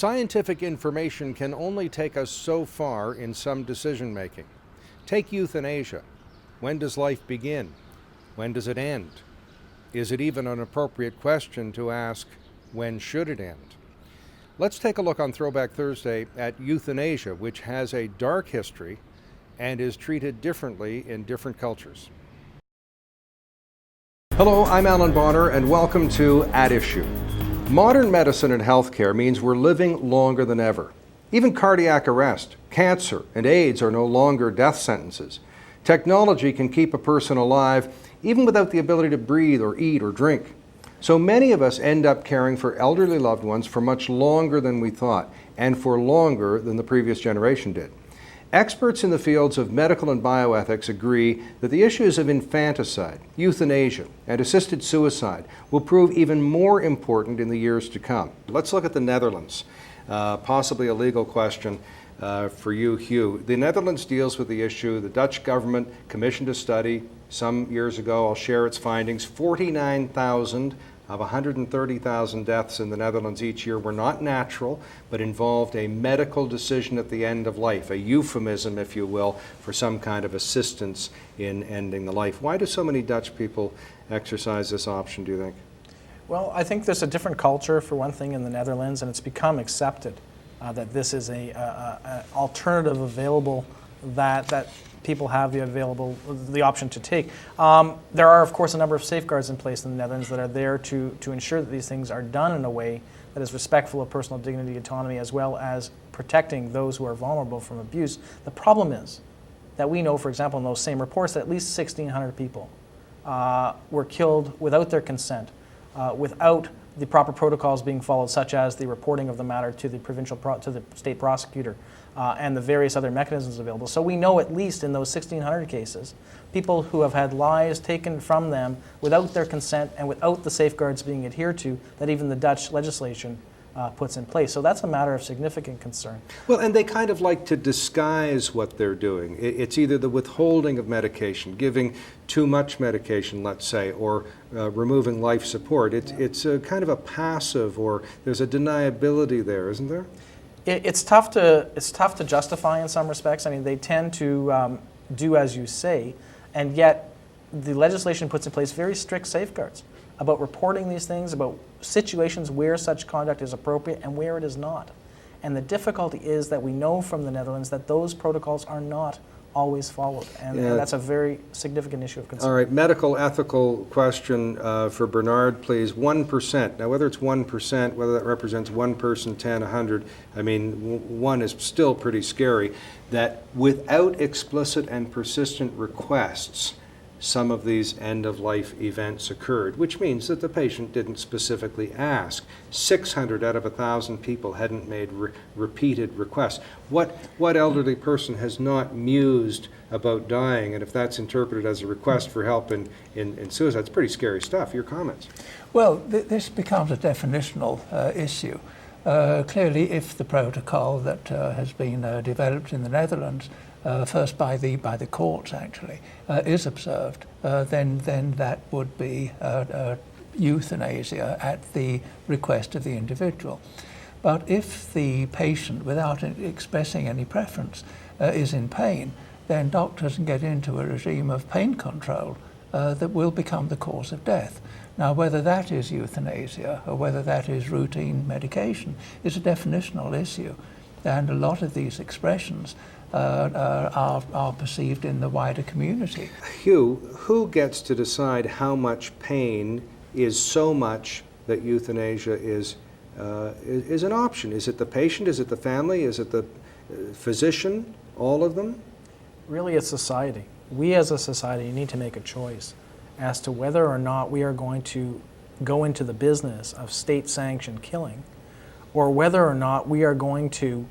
Scientific information can only take us so far in some decision making. Take euthanasia. When does life begin? When does it end? Is it even an appropriate question to ask, when should it end? Let's take a look on Throwback Thursday at euthanasia, which has a dark history and is treated differently in different cultures. Hello, I'm Alan Bonner, and welcome to At Issue. Modern medicine and healthcare means we're living longer than ever. Even cardiac arrest, cancer, and AIDS are no longer death sentences. Technology can keep a person alive even without the ability to breathe or eat or drink. So many of us end up caring for elderly loved ones for much longer than we thought, and for longer than the previous generation did. Experts in the fields of medical and bioethics agree that the issues of infanticide, euthanasia, and assisted suicide will prove even more important in the years to come. Let's look at the Netherlands, possibly a legal question for you, Hugh. The Netherlands deals with the issue. The Dutch government commissioned a study some years ago. I'll share its findings. 49,000 of 130,000 deaths in the Netherlands each year were not natural, but involved a medical decision at the end of life, a euphemism, if you will, for some kind of assistance in ending the life. Why do so many Dutch people exercise this option, do you think? Well, I think there's a different culture, for one thing, in the Netherlands, and it's become accepted that this is an alternative available that people have the option to take. There are, of course, a number of safeguards in place in the Netherlands that are there to ensure that these things are done in a way that is respectful of personal dignity, autonomy, as well as protecting those who are vulnerable from abuse. The problem is that we know, for example, in those same reports, that at least 1,600 people were killed without their consent, without the proper protocols being followed, such as the reporting of the matter to the to the state prosecutor, and the various other mechanisms available. So we know, at least in those 1,600 cases, people who have had lives taken from them without their consent and without the safeguards being adhered to that even the Dutch legislation puts in place. So that's a matter of significant concern. Well, and they kind of like to disguise what they're doing. It's either the withholding of medication, giving too much medication, let's say, or removing life support. It's a kind of a passive, or there's a deniability there, isn't there? It's tough to justify in some respects. I mean, they tend to do as you say, and yet the legislation puts in place very strict safeguards about reporting these things, about situations where such conduct is appropriate and where it is not. And the difficulty is that we know from the Netherlands that those protocols are not always followed, and that's a very significant issue of concern. All right, medical ethical question for Bernard, please. 1%. Now, whether it's 1%, whether that represents one person, 10, 100, I mean, one is still pretty scary, that without explicit and persistent requests, some of these end-of-life events occurred, which means that the patient didn't specifically ask. 600 out of 1,000 people hadn't made repeated requests. What elderly person has not mused about dying, and if that's interpreted as a request for help in suicide, it's pretty scary stuff. Your comments? Well, this becomes a definitional issue. Clearly, if the protocol that has been developed in the Netherlands first by the courts actually is observed, then that would be euthanasia at the request of the individual. But if the patient, without expressing any preference, is in pain, then doctors can get into a regime of pain control that will become the cause of death. Now, whether that is euthanasia or whether that is routine medication is a definitional issue, and a lot of these expressions are perceived in the wider community. Hugh, who gets to decide how much pain is so much that euthanasia is an option? Is it the patient? Is it the family? Is it the physician? All of them? Really, it's society. We as a society need to make a choice as to whether or not we are going to go into the business of state-sanctioned killing, or whether or not we are going to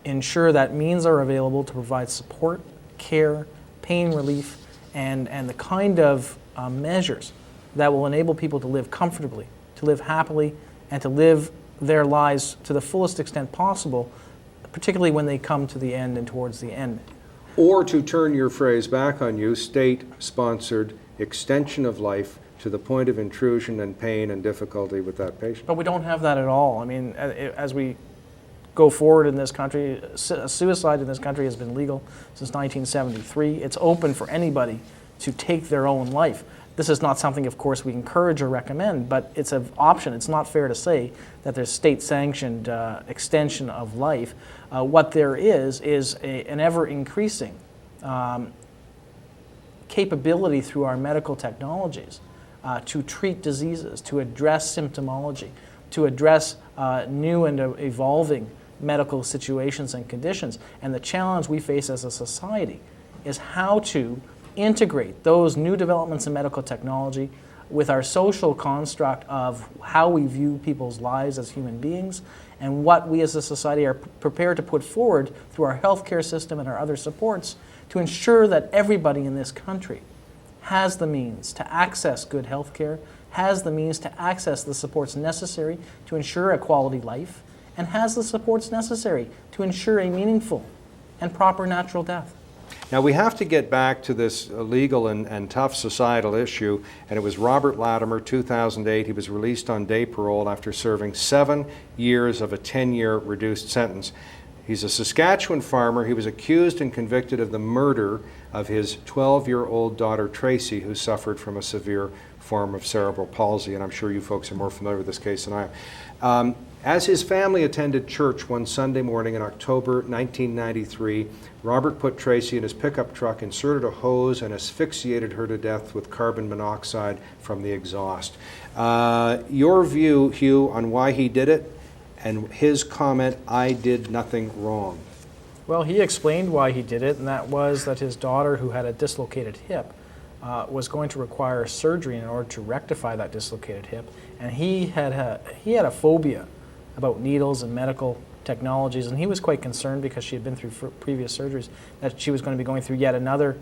ensure that means are available to provide support, care, pain relief, and the kind of measures that will enable people to live comfortably, to live happily, and to live their lives to the fullest extent possible, particularly when they come to the end and towards the end. Or, to turn your phrase back on you, state-sponsored extension of life to the point of intrusion and pain and difficulty with that patient. But we don't have that at all. I mean, as we go forward in this country. Suicide in this country has been legal since 1973. It's open for anybody to take their own life. This is not something, of course, we encourage or recommend, but it's an option. It's not fair to say that there's state-sanctioned extension of life. What there is an ever-increasing capability through our medical technologies to treat diseases, to address symptomology, to address new and evolving medical situations and conditions. And the challenge we face as a society is how to integrate those new developments in medical technology with our social construct of how we view people's lives as human beings and what we as a society are prepared to put forward through our healthcare system and our other supports to ensure that everybody in this country has the means to access good healthcare, has the means to access the supports necessary to ensure a quality life, and has the supports necessary to ensure a meaningful and proper natural death. Now, we have to get back to this legal and tough societal issue, and it was Robert Latimer, 2008. He was released on day parole after serving 7 years of a 10-year reduced sentence. He's a Saskatchewan farmer. He was accused and convicted of the murder of his 12-year-old daughter, Tracy, who suffered from a severe form of cerebral palsy, and I'm sure you folks are more familiar with this case than I am. As his family attended church one Sunday morning in October 1993, Robert put Tracy in his pickup truck, inserted a hose, and asphyxiated her to death with carbon monoxide from the exhaust. Your view, Hugh, on why he did it, and his comment, "I did nothing wrong." Well, he explained why he did it, and that was that his daughter, who had a dislocated hip, was going to require surgery in order to rectify that dislocated hip, and he had a phobia about needles and medical technologies, and he was quite concerned because she had been through previous surgeries that she was going to be going through yet another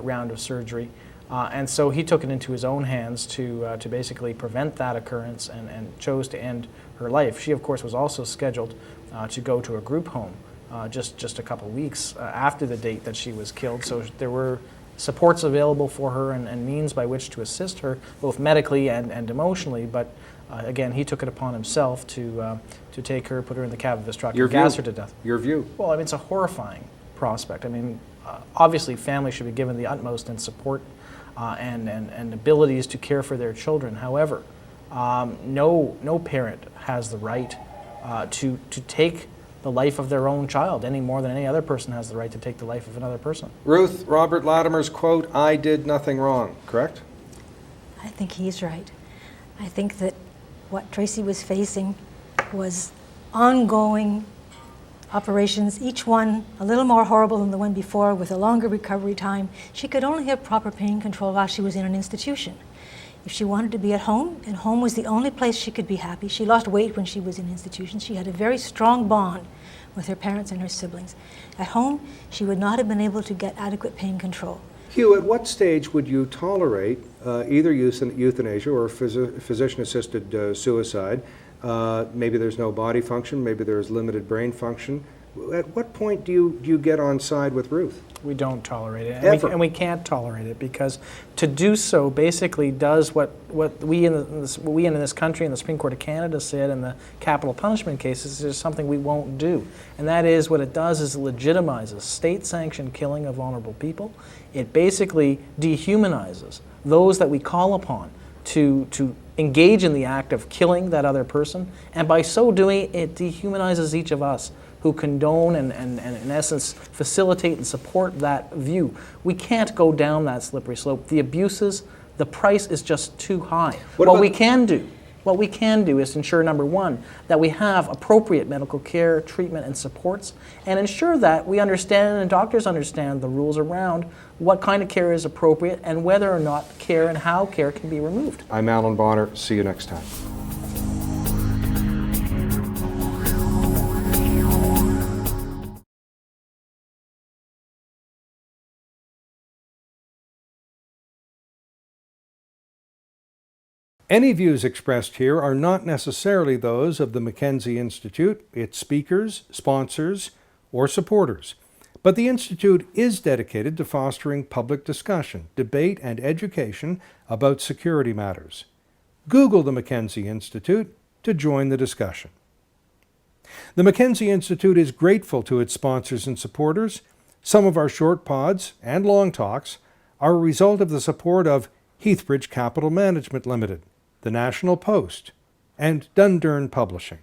round of surgery, and so he took it into his own hands to basically prevent that occurrence and chose to end her life. She, of course, was also scheduled to go to a group home just a couple weeks after the date that she was killed, so there were supports available for her and means by which to assist her, both medically and emotionally, but again, he took it upon himself to take her, put her in the cab of his truck, and gas her to death. Your view? Well, I mean, it's a horrifying prospect. I mean, obviously, families should be given the utmost in support and abilities to care for their children. However, no parent has the right to take the life of their own child any more than any other person has the right to take the life of another person. Ruth, Robert Latimer's quote, "I did nothing wrong," correct? I think he's right. I think that what Tracy was facing was ongoing operations, each one a little more horrible than the one before with a longer recovery time. She could only have proper pain control while she was in an institution. If she wanted to be at home, and home was the only place she could be happy. She lost weight when she was in institution. She had a very strong bond with her parents and her siblings. At home, she would not have been able to get adequate pain control. Hugh, at what stage would you tolerate either euthanasia or physician-assisted suicide? Maybe there's no body function, maybe there's limited brain function. At what point do you get on side with Ruth? We don't tolerate it, and we can't tolerate it, because to do so basically does what we in this country and the Supreme Court of Canada said in the capital punishment cases is something we won't do, and that is what it does is it legitimizes state-sanctioned killing of vulnerable people. It basically dehumanizes those that we call upon to engage in the act of killing that other person, and by so doing, it dehumanizes each of us who condone and in essence facilitate and support that view. We can't go down that slippery slope. The abuses, the price is just too high. What we can do is ensure, number one, that we have appropriate medical care, treatment, and supports, and ensure that we understand and doctors understand the rules around what kind of care is appropriate and whether or not care and how care can be removed. I'm Alan Bonner. See you next time. Any views expressed here are not necessarily those of the Mackenzie Institute, its speakers, sponsors, or supporters. But the Institute is dedicated to fostering public discussion, debate, and education about security matters. Google the Mackenzie Institute to join the discussion. The Mackenzie Institute is grateful to its sponsors and supporters. Some of our short pods and long talks are a result of the support of Heathbridge Capital Management Limited, the National Post, and Dundurn Publishing.